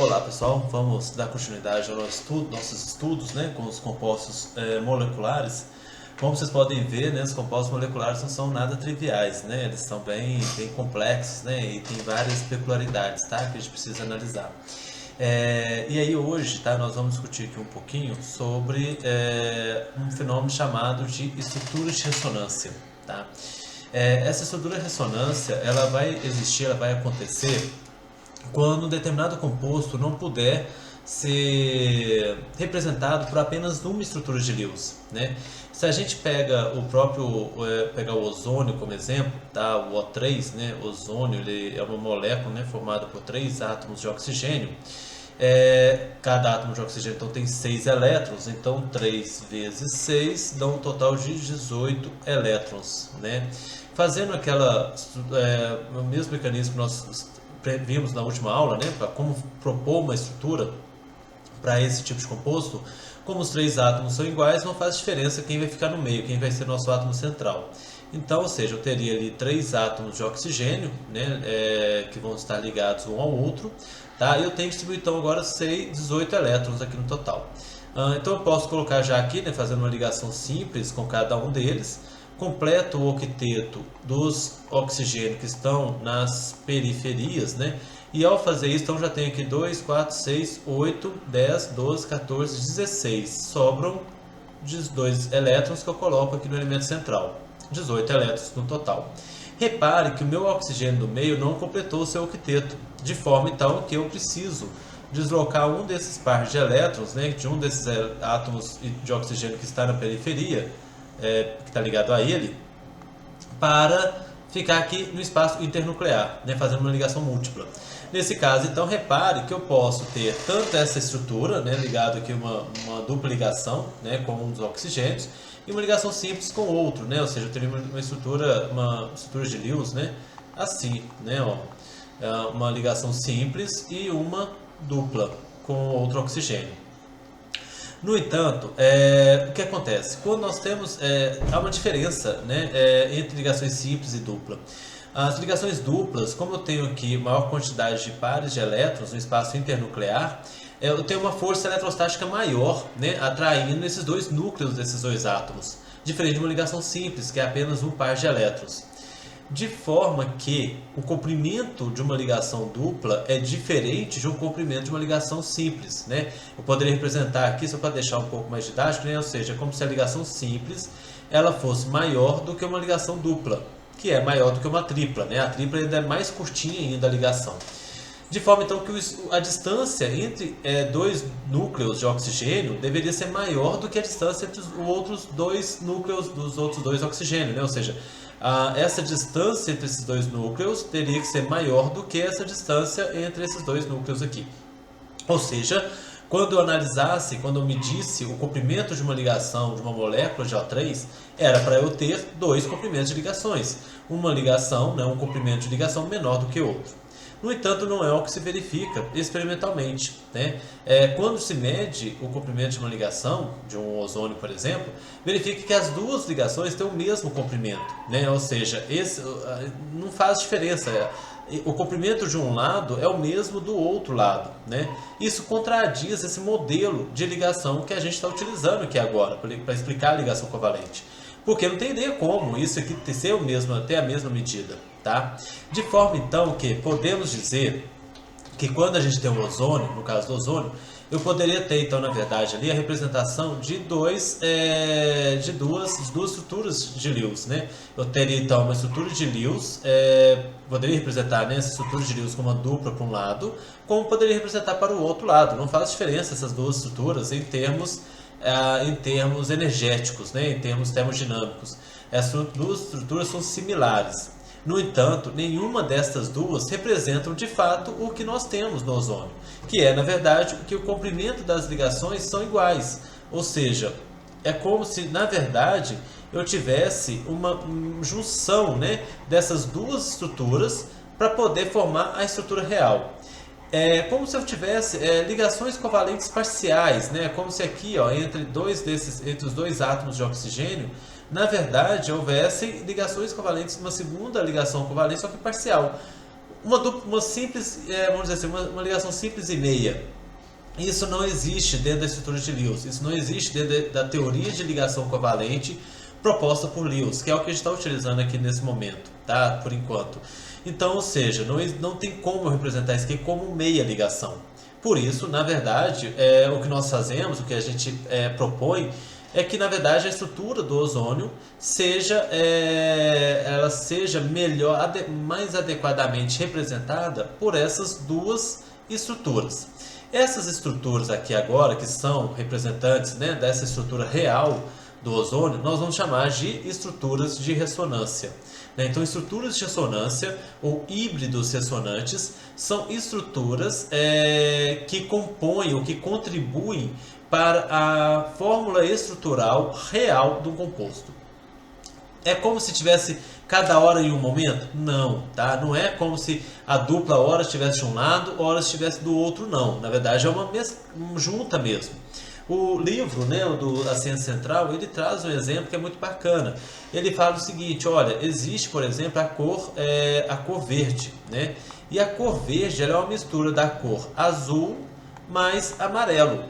Olá pessoal, vamos dar continuidade aos nossos estudos, né, com os compostos moleculares. Como vocês podem ver, né, os compostos moleculares não são nada triviais, né, eles são bem complexos, né, e tem várias peculiaridades, tá, que a gente precisa analisar. E aí hoje, tá, nós vamos discutir aqui um pouquinho sobre um fenômeno chamado de estrutura de ressonância, tá? Essa estrutura de ressonância, ela vai existir, ela vai acontecer quando um determinado composto não puder ser representado por apenas uma estrutura de Lewis, né? Se a gente pega pegar o ozônio como exemplo, tá? O O3, né? O ozônio, ele é uma molécula, né, formada por 3 átomos de oxigênio. Cada átomo de oxigênio então tem 6 elétrons, então 3 vezes 6 dá um total de 18 elétrons, né? Fazendo o mesmo mecanismo que nós vimos na última aula, né, para como propor uma estrutura para esse tipo de composto. Como os 3 átomos são iguais, não faz diferença quem vai ficar no meio, quem vai ser nosso átomo central. Então, ou seja, eu teria ali 3 átomos de oxigênio, né, que vão estar ligados um ao outro, tá? E eu tenho que distribuir então agora 18 elétrons aqui no total. Então eu posso colocar já aqui, né, fazendo uma ligação simples com cada um deles. Completo o octeto dos oxigênios que estão nas periferias, né? E ao fazer isso, então já tenho aqui 2, 4, 6, 8, 10, 12, 14, 16. Sobram 2 elétrons que eu coloco aqui no elemento central. 18 elétrons no total. Repare que o meu oxigênio do meio não completou o seu octeto, de forma então que eu preciso deslocar um desses pares de elétrons, né, de um desses átomos de oxigênio que está na periferia, que está ligado a ele, para ficar aqui no espaço internuclear, né, fazendo uma ligação múltipla. Nesse caso, então, repare que eu posso ter tanto essa estrutura, né, ligado aqui uma dupla ligação, né, com um dos oxigênios, e uma ligação simples com outro, né, ou seja, eu teria uma estrutura de Lewis, né, assim, né, ó, uma ligação simples e uma dupla com outro oxigênio. No entanto, o que acontece? Quando nós temos, há uma diferença, né, entre ligações simples e dupla. As ligações duplas, como eu tenho aqui maior quantidade de pares de elétrons no espaço internuclear, eu tenho uma força eletrostática maior, né, atraindo esses 2 núcleos desses 2 átomos, diferente de uma ligação simples, que é apenas um par de elétrons. De forma que o comprimento de uma ligação dupla é diferente de um comprimento de uma ligação simples, né? Eu poderia representar aqui, só para deixar um pouco mais didático, né? Ou seja, como se a ligação simples ela fosse maior do que uma ligação dupla, que é maior do que uma tripla, né? A tripla ainda é mais curtinha ainda a ligação. De forma então que a distância entre 2 núcleos de oxigênio deveria ser maior do que a distância entre os outros 2 núcleos dos outros 2 oxigênios, né? Ou seja, essa distância entre esses 2 núcleos teria que ser maior do que essa distância entre esses 2 núcleos aqui. Ou seja, quando eu medisse o comprimento de uma ligação de uma molécula de O3, era para eu ter 2 comprimentos de ligações. Uma ligação, né, um comprimento de ligação menor do que o outro. No entanto, não é o que se verifica experimentalmente, né? Quando se mede o comprimento de uma ligação, de um ozônio, por exemplo, verifica que as 2 ligações têm o mesmo comprimento, né? Ou seja, não faz diferença. O comprimento de um lado é o mesmo do outro lado, né? Isso contradiz esse modelo de ligação que a gente está utilizando aqui agora, para explicar a ligação covalente. Porque não tem ideia como isso aqui ter a mesma medida, tá? De forma então que podemos dizer que quando a gente tem um ozônio, no caso do ozônio, eu poderia ter então na verdade ali a representação de duas estruturas de Lewis, né? Eu teria então uma estrutura de Lewis, poderia representar, né, essa estrutura de Lewis como uma dupla para um lado, como poderia representar para o outro lado. Não faz diferença essas 2 estruturas em termos energéticos, né, em termos termodinâmicos. Essas 2 estruturas são similares. No entanto, nenhuma destas 2 representam de fato o que nós temos no ozônio, que é, na verdade, que o comprimento das ligações são iguais. Ou seja, é como se, na verdade, eu tivesse uma junção, né, dessas 2 estruturas para poder formar a estrutura real. É como se eu tivesse ligações covalentes parciais, né? Como se aqui, ó, entre os 2 átomos de oxigênio, na verdade, houvessem ligações covalentes, uma segunda ligação covalente, só que parcial. uma simples, vamos dizer assim, uma ligação simples e meia. Isso não existe dentro da estrutura de Lewis, isso não existe dentro da teoria de ligação covalente proposta por Lewis, que é o que a gente está utilizando aqui nesse momento, tá? Por enquanto. Então, ou seja, não tem como eu representar isso aqui como meia ligação. Por isso, na verdade, o que nós fazemos, o que a gente propõe, é que na verdade a estrutura do ozônio ela seja melhor, mais adequadamente representada por essas duas estruturas. Essas estruturas aqui agora, que são representantes, né, dessa estrutura real do ozônio, nós vamos chamar de estruturas de ressonância. Então, estruturas de ressonância ou híbridos ressonantes são estruturas que compõem ou que contribuem para a fórmula estrutural real do composto. É como se tivesse cada hora em um momento? Não, tá? Não é como se a dupla hora estivesse de um lado, hora estivesse do outro, não. Na verdade, é uma junta mesmo. O livro, né, A Ciência Central, ele traz um exemplo que é muito bacana. Ele fala o seguinte, olha, existe, por exemplo, a cor verde, né? E a cor verde ela é uma mistura da cor azul mais amarelo.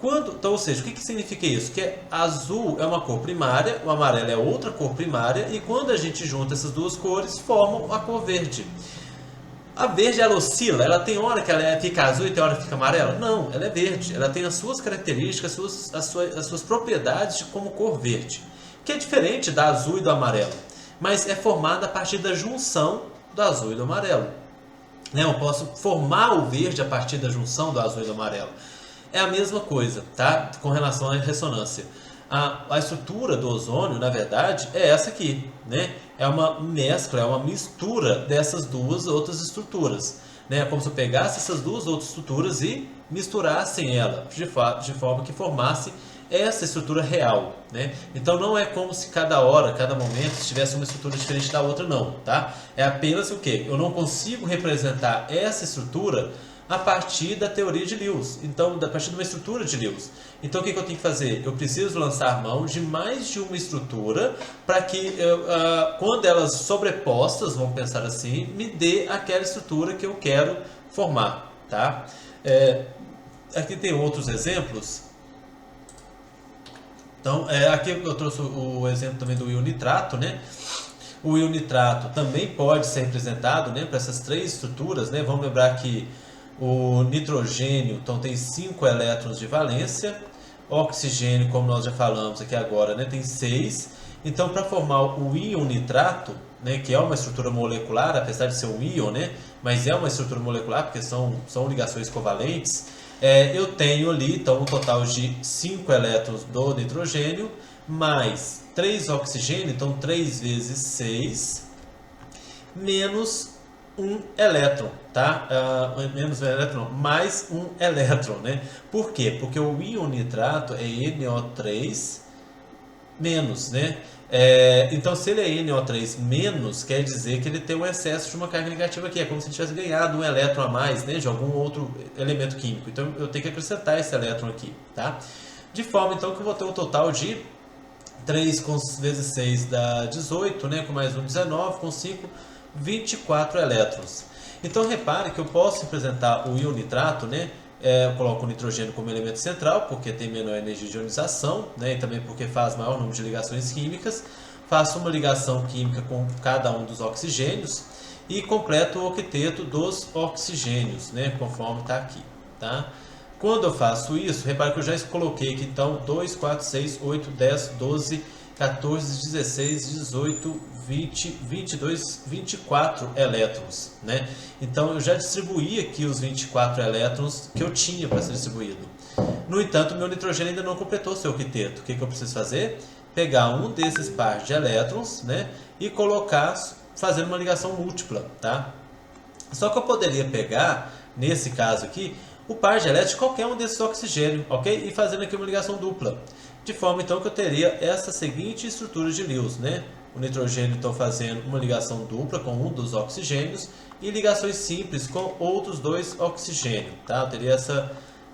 Então, ou seja, o que significa isso? Que azul é uma cor primária, o amarelo é outra cor primária, e quando a gente junta essas duas cores, formam a cor verde. A verde, ela oscila, ela tem hora que ela fica azul e tem hora que fica amarela? Não, ela é verde, ela tem as suas características, as suas propriedades como cor verde, que é diferente da azul e do amarelo, mas é formada a partir da junção do azul e do amarelo. Eu posso formar o verde a partir da junção do azul e do amarelo. É a mesma coisa, tá? Com relação à ressonância. A estrutura do ozônio, na verdade, é essa aqui, né? É uma mescla, é uma mistura dessas duas outras estruturas, né? É como se eu pegasse essas duas outras estruturas e misturassem ela, de forma que formasse essa estrutura real, né? Então não é como se cada hora, cada momento tivesse uma estrutura diferente da outra, não, tá? É apenas o quê? Eu não consigo representar essa estrutura a partir da teoria de Lewis, então a partir de uma estrutura de Lewis. Então o que eu tenho que fazer? Eu preciso lançar mão de mais de uma estrutura para que quando elas sobrepostas, vamos pensar assim, me dê aquela estrutura que eu quero formar, tá? Aqui tem outros exemplos. Então aqui eu trouxe o exemplo também do íon nitrato, né? O íon nitrato também pode ser representado, né, para essas três estruturas, né? Vamos lembrar que o nitrogênio então, tem 5 elétrons de valência, oxigênio, como nós já falamos aqui agora, né, tem 6. Então, para formar o íon nitrato, né, que é uma estrutura molecular, apesar de ser um íon, né, mas é uma estrutura molecular, porque são ligações covalentes, eu tenho ali então, um total de 5 elétrons do nitrogênio, mais 3 oxigênio, então 3 vezes 6, menos um elétron, tá? Menos um elétron, mais um elétron, né? Por quê? Porque o íon nitrato é NO3 menos, né? Então, se ele é NO3 menos, quer dizer que ele tem um excesso de uma carga negativa aqui. É como se ele tivesse ganhado um elétron a mais, né? De algum outro elemento químico. Então, eu tenho que acrescentar esse elétron aqui, tá? De forma, então, que eu vou ter um total de 3 vezes 6 dá 18, né? Com mais um 19, com 5... 24 elétrons. Então repare que eu posso representar o íon nitrato, né? Eu coloco o nitrogênio como elemento central, porque tem menor energia de ionização, né? E também porque faz maior número de ligações químicas. Faço uma ligação química com cada um dos oxigênios e completo o octeto dos oxigênios, né? Conforme está aqui, tá? Quando eu faço isso, repare que eu já coloquei aqui então 2, 4, 6, 8, 10, 12, 14, 16, 18, 20, 22, 24 elétrons, né? Então eu já distribuí aqui os 24 elétrons que eu tinha para ser distribuído. No entanto, meu nitrogênio ainda não completou seu octeto. O que eu preciso fazer? Pegar um desses pares de elétrons, né? E colocar, fazendo uma ligação múltipla, tá? Só que eu poderia pegar, nesse caso aqui, o par de elétrons de qualquer um desses oxigênios, ok? E fazendo aqui uma ligação dupla. De forma então que eu teria essa seguinte estrutura de Lewis, né? O nitrogênio então fazendo uma ligação dupla com um dos oxigênios e ligações simples com outros 2 oxigênios, tá? Eu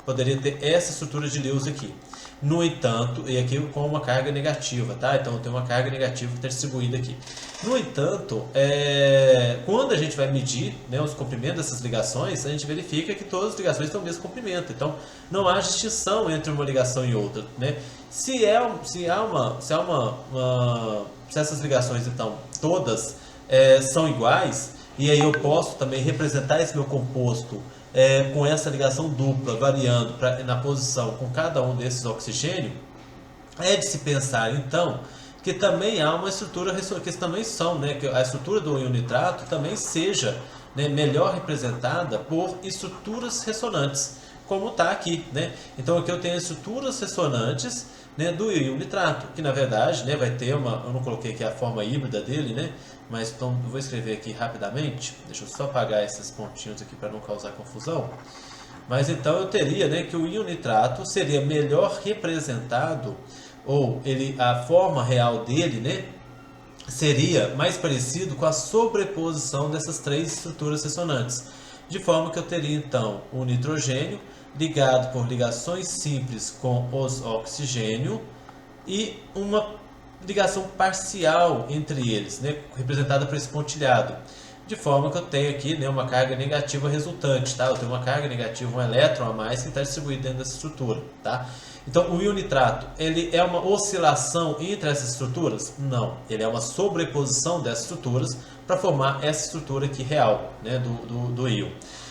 poderia ter essa estrutura de Lewis aqui. No entanto, e aqui com uma carga negativa, tá? Então eu tenho uma carga negativa que está distribuída aqui. No entanto, quando a gente vai medir, né, os comprimentos dessas ligações, a gente verifica que todas as ligações têm o mesmo comprimento. Então não há distinção entre uma ligação e outra, né? Se essas ligações então todas são iguais, e aí eu posso também representar esse meu composto com essa ligação dupla variando na posição com cada um desses oxigênios, é de se pensar então que também há uma estrutura que também são, né, que a estrutura do íon nitrato também seja, né, melhor representada por estruturas ressonantes, como está aqui, né? Então aqui eu tenho estruturas ressonantes, né, do íon nitrato, que na verdade, né, vai ter uma, eu não coloquei aqui a forma híbrida dele, né, mas então eu vou escrever aqui rapidamente, deixa eu só apagar esses pontinhos aqui para não causar confusão. Mas então eu teria, né, que o íon nitrato seria melhor representado, ou a forma real dele, né, seria mais parecido com a sobreposição dessas três estruturas ressonantes, de forma que eu teria então o nitrogênio ligado por ligações simples com os oxigênio e uma ligação parcial entre eles, né, representada por esse pontilhado, de forma que eu tenho aqui, né, uma carga negativa resultante, tá? Eu tenho uma carga negativa, um elétron a mais que está distribuído dentro dessa estrutura, tá? Então o íon nitrato, ele é uma oscilação entre essas estruturas? Não, ele é uma sobreposição dessas estruturas para formar essa estrutura aqui real, né, do íon.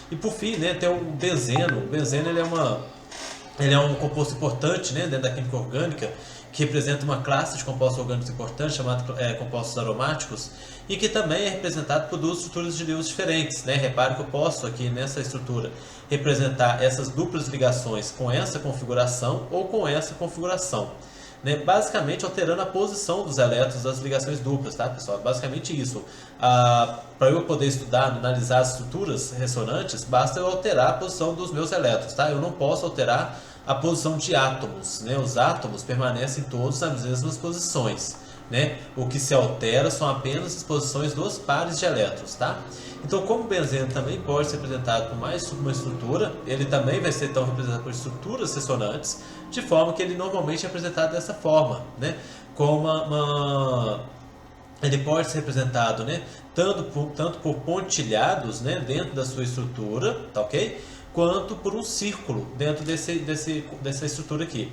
E por fim, né, tem o benzeno. O benzeno ele é um composto importante, né, dentro da química orgânica, que representa uma classe de compostos orgânicos importantes, chamada compostos aromáticos, e que também é representado por duas estruturas de Lewis diferentes, né? Repare que eu posso aqui nessa estrutura representar essas duplas ligações com essa configuração ou com essa configuração, né? Basicamente alterando a posição dos elétrons das ligações duplas, tá, pessoal? Basicamente isso. Para eu poder estudar, analisar as estruturas ressonantes, basta eu alterar a posição dos meus elétrons, tá? Eu não posso alterar a posição de átomos, né? Os átomos permanecem todos nas mesmas posições, né? O que se altera são apenas as posições dos pares de elétrons, tá? Então, como o benzeno também pode ser representado por mais uma estrutura, ele também vai ser então representado por estruturas ressonantes, de forma que ele normalmente é representado dessa forma, né? Com ele pode ser representado, né, tanto por pontilhados, né, dentro da sua estrutura, tá ok? Quanto por um círculo dentro dessa estrutura aqui.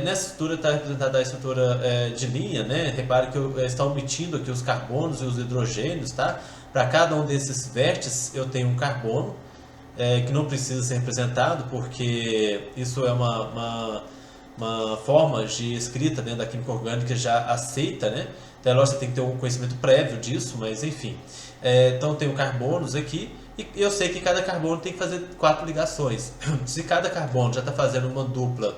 Nessa estrutura está representada a estrutura de linha, né? Repare que eu está omitindo aqui os carbonos e os hidrogênios, tá? Para cada um desses vértices eu tenho um carbono que não precisa ser representado, porque isso é uma forma de escrita dentro da química orgânica já aceita, né? Então, lógico, você tem que ter um conhecimento prévio disso, mas enfim. Então eu tenho carbonos aqui, e eu sei que cada carbono tem que fazer 4 ligações. Se cada carbono já está fazendo uma dupla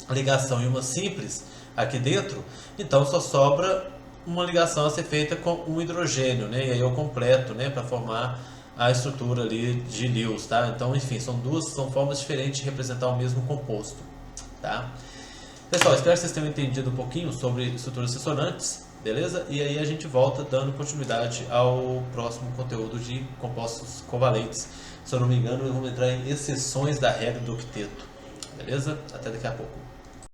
ligação e uma simples aqui dentro, então só sobra uma ligação a ser feita com um hidrogênio, né? E aí eu completo, né, para formar a estrutura ali de Lewis, tá? Então, enfim, são formas diferentes de representar o mesmo composto, tá? Pessoal, espero que vocês tenham entendido um pouquinho sobre estruturas ressonantes, beleza? E aí a gente volta dando continuidade ao próximo conteúdo de compostos covalentes. Se eu não me engano, vamos entrar em exceções da regra do octeto, beleza? Até daqui a pouco.